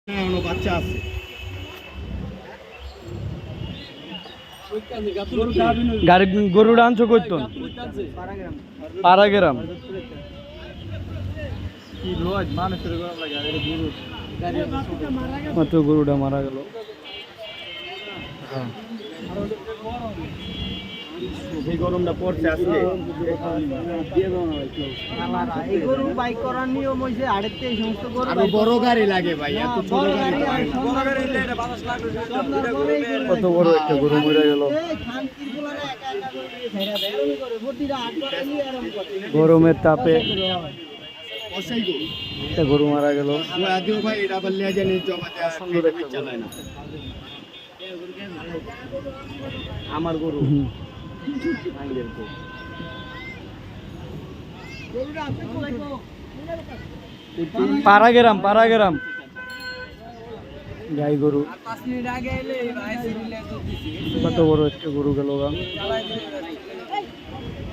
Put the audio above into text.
বাচ্চা আছে। গাড়ি গরুটা আনছো কইতো পাড়াগ্রাম মাত্র গরুটা মারা গেল। এই গরমটা পড়ছে আজকে। এই গরু বাইক করার নিয়ম হইছে আড়েতে এই সমস্ত গরু আরো বড় গাড়ি লাগে ভাই, এত ছোট গাড়ি হয় না। কত বড় একটা গরু মরে গেল। গরমের তাপে একটা গরু মারা গেল। ভাই এটা বললে জানি জমাতে চালায় না আমার গরু। পাড়াগ্রাম গাই গরু কত বড় একটা গরু গেল।